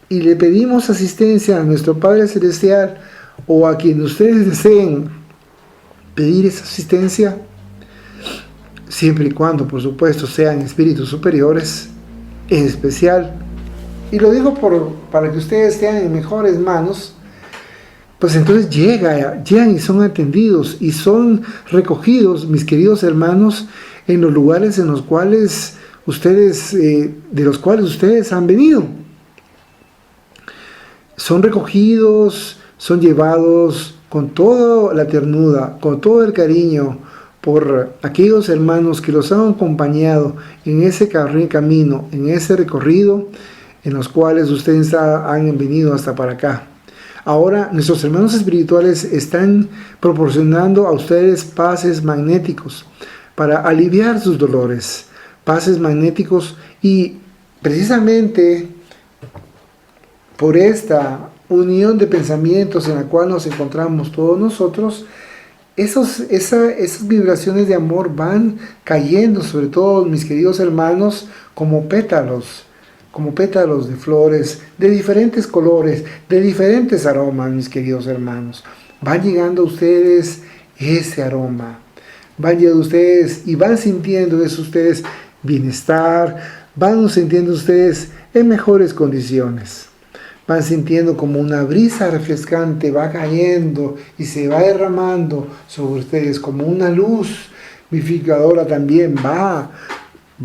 y le pedimos asistencia a nuestro Padre Celestial o a quien ustedes deseen pedir esa asistencia, siempre y cuando, por supuesto, sean espíritus superiores, en especial, y lo digo para que ustedes estén en mejores manos, pues entonces llegan y son atendidos y son recogidos, mis queridos hermanos, en los lugares en los cuales de los cuales ustedes han venido. Son recogidos, son llevados con toda la ternura, con todo el cariño por aquellos hermanos que los han acompañado en ese camino, en ese recorrido, en los cuales ustedes han venido hasta para acá. Ahora nuestros hermanos espirituales están proporcionando a ustedes pases magnéticos para aliviar sus dolores, pases magnéticos, y precisamente por esta unión de pensamientos en la cual nos encontramos todos nosotros, esas vibraciones de amor van cayendo sobre todos mis queridos hermanos como pétalos de flores, de diferentes colores, de diferentes aromas, mis queridos hermanos. Van llegando a ustedes ese aroma, van llegando a ustedes y van sintiendo ustedes bienestar, van sintiendo ustedes en mejores condiciones. Van sintiendo como una brisa refrescante va cayendo y se va derramando sobre ustedes, como una luz vivificadora también va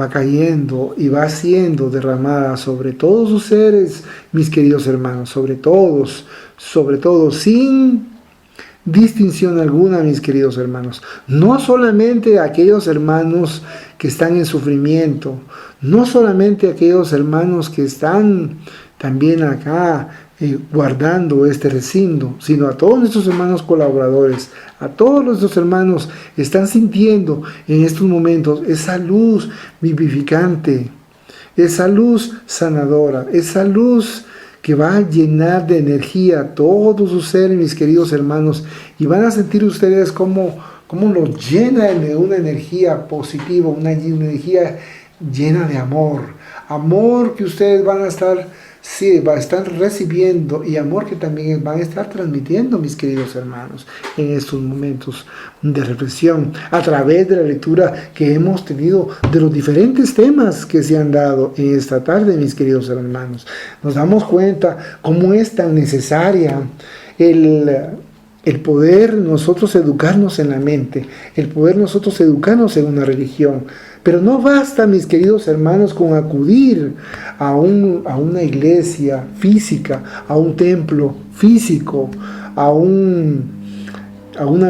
cayendo y va siendo derramada sobre todos sus seres, mis queridos hermanos, sobre todos, sin distinción alguna, mis queridos hermanos. No solamente aquellos hermanos que están en sufrimiento, no solamente aquellos hermanos que están también acá guardando este recinto, sino a todos nuestros hermanos colaboradores, a todos nuestros hermanos están sintiendo en estos momentos esa luz vivificante, esa luz sanadora, esa luz que va a llenar de energía todo su ser, mis queridos hermanos, y van a sentir ustedes cómo los llena de una energía positiva, una energía llena de amor que ustedes van a estar recibiendo, y amor que también van a estar transmitiendo, mis queridos hermanos, en estos momentos de reflexión, a través de la lectura que hemos tenido de los diferentes temas que se han dado en esta tarde, mis queridos hermanos. Nos damos cuenta cómo es tan necesaria el poder nosotros educarnos en la mente, el poder nosotros educarnos en una religión. Pero no basta, mis queridos hermanos, con acudir a una iglesia física, a un templo físico, a una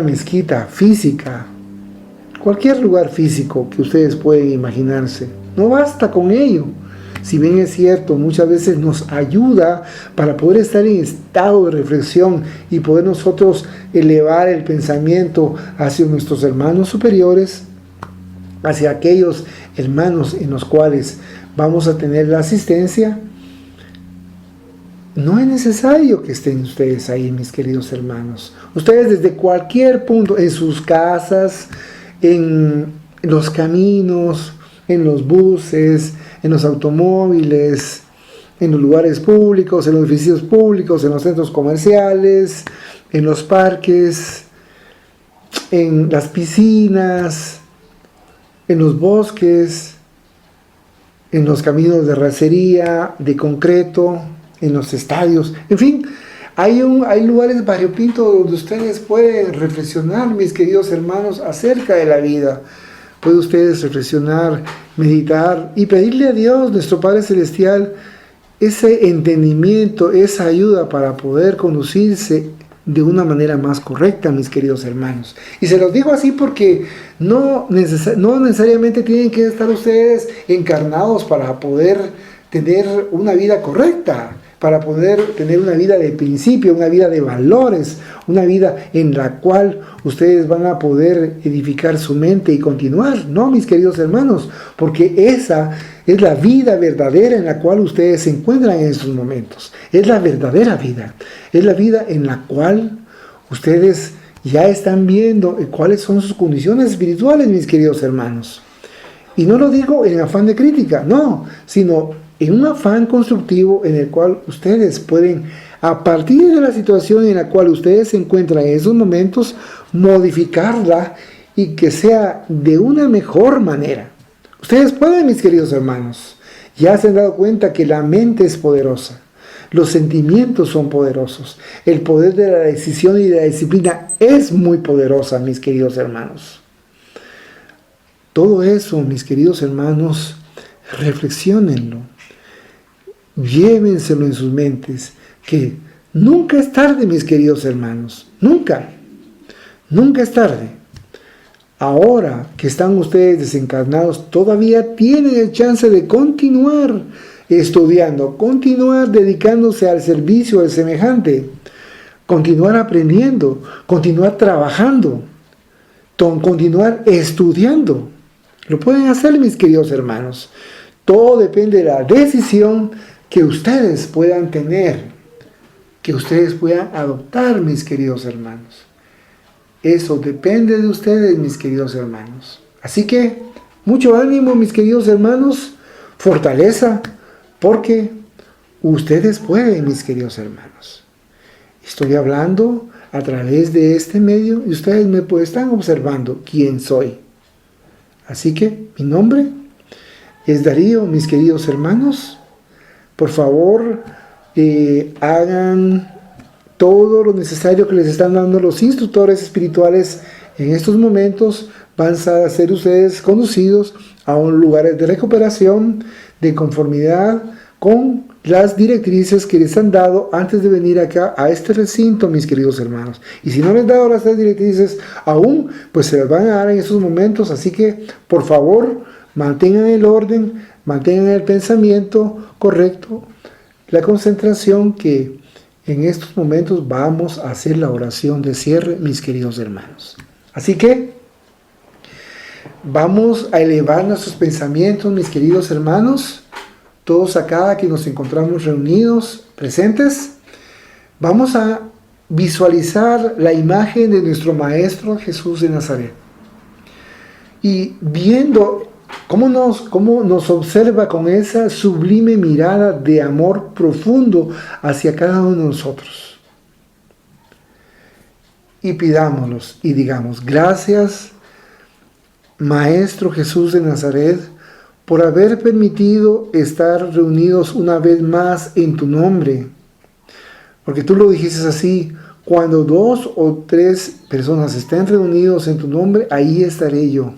mezquita física, cualquier lugar físico que ustedes pueden imaginarse. No basta con ello. Si bien es cierto, muchas veces nos ayuda para poder estar en estado de reflexión y poder nosotros elevar el pensamiento hacia nuestros hermanos superiores, hacia aquellos hermanos en los cuales vamos a tener la asistencia, No es necesario que estén ustedes ahí, mis queridos hermanos. Ustedes desde cualquier punto, en sus casas, en los caminos, en los buses, en los automóviles, en los lugares públicos, en los edificios públicos, en los centros comerciales, en los parques, en las piscinas, en los bosques, en los caminos de racería, de concreto, en los estadios, en fin, hay lugares variopintos donde ustedes pueden reflexionar, mis queridos hermanos, acerca de la vida. Pueden ustedes reflexionar, meditar y pedirle a Dios, nuestro Padre Celestial, ese entendimiento, esa ayuda para poder conducirse de una manera más correcta, mis queridos hermanos. Y se los digo así porque no necesariamente tienen que estar ustedes encarnados para poder tener una vida correcta, para poder tener una vida de principio, una vida de valores, una vida en la cual ustedes van a poder edificar su mente y continuar, ¿no, mis queridos hermanos? Porque esa es la vida verdadera en la cual ustedes se encuentran en estos momentos. Es la verdadera vida. Es la vida en la cual ustedes ya están viendo cuáles son sus condiciones espirituales, mis queridos hermanos. Y no lo digo en afán de crítica, no, sino en un afán constructivo en el cual ustedes pueden, a partir de la situación en la cual ustedes se encuentran en esos momentos, modificarla y que sea de una mejor manera. Ustedes pueden, mis queridos hermanos, ya se han dado cuenta que la mente es poderosa, los sentimientos son poderosos, el poder de la decisión y de la disciplina es muy poderosa, mis queridos hermanos. Todo eso, mis queridos hermanos, reflexiónenlo. Llévenselo en sus mentes, que nunca es tarde, mis queridos hermanos, nunca es tarde. Ahora que están ustedes desencarnados, todavía tienen el chance de continuar estudiando, continuar dedicándose al servicio del semejante, continuar aprendiendo, continuar trabajando, continuar estudiando. Lo pueden hacer, mis queridos hermanos. Todo depende de la decisión que ustedes puedan tener, que ustedes puedan adoptar, mis queridos hermanos. Eso depende de ustedes, mis queridos hermanos. Así que, mucho ánimo, mis queridos hermanos, fortaleza, porque ustedes pueden, mis queridos hermanos. Estoy hablando a través de este medio y ustedes me están observando quién soy. Así que, mi nombre es Darío, mis queridos hermanos. Por favor, hagan todo lo necesario que les están dando los instructores espirituales en estos momentos. Van a ser ustedes conducidos a un lugar de recuperación, de conformidad con las directrices que les han dado antes de venir acá a este recinto, mis queridos hermanos. Y si no les han dado las directrices aún, pues se las van a dar en estos momentos. Así que, por favor, mantengan el orden, mantengan el pensamiento correcto, la concentración, que en estos momentos vamos a hacer la oración de cierre, mis queridos hermanos. Así que vamos a elevar nuestros pensamientos, mis queridos hermanos, todos acá que nos encontramos reunidos, presentes. Vamos a visualizar la imagen de nuestro Maestro Jesús de Nazaret. Y viendo cómo nos observa con esa sublime mirada de amor profundo hacia cada uno de nosotros. Y pidámoslos y digamos: gracias, Maestro Jesús de Nazaret, por haber permitido estar reunidos una vez más en tu nombre. Porque tú lo dijiste así: cuando 2 o 3 personas estén reunidos en tu nombre, ahí estaré yo.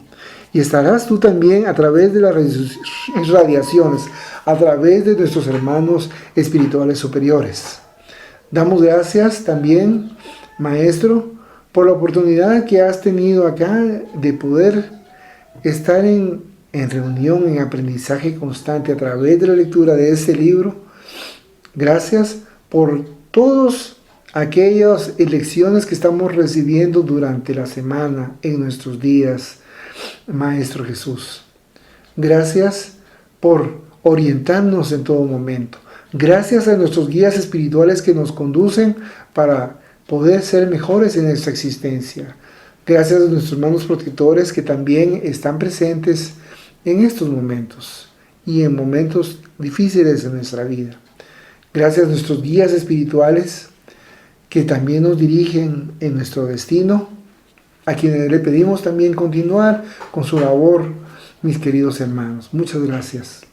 Y estarás tú también a través de las radiaciones, a través de nuestros hermanos espirituales superiores. Damos gracias también, Maestro, por la oportunidad que has tenido acá de poder estar en reunión, en aprendizaje constante a través de la lectura de este libro. Gracias por todas aquellas lecciones que estamos recibiendo durante la semana, en nuestros días, Maestro Jesús. Gracias por orientarnos en todo momento. Gracias a nuestros guías espirituales que nos conducen para poder ser mejores en nuestra existencia. Gracias a nuestros hermanos protectores que también están presentes en estos momentos y en momentos difíciles de nuestra vida. Gracias a nuestros guías espirituales que también nos dirigen en nuestro destino, a quienes le pedimos también continuar con su labor, mis queridos hermanos. Muchas gracias.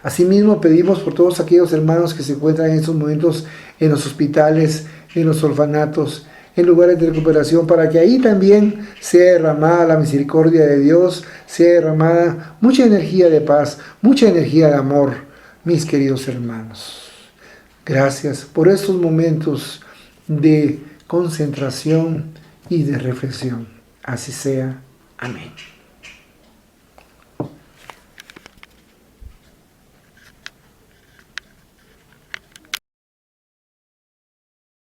Asimismo, pedimos por todos aquellos hermanos que se encuentran en estos momentos en los hospitales, en los orfanatos, en lugares de recuperación, para que ahí también sea derramada la misericordia de Dios, sea derramada mucha energía de paz, mucha energía de amor, mis queridos hermanos. Gracias por estos momentos de concentración y de reflexión. Así sea. Amén.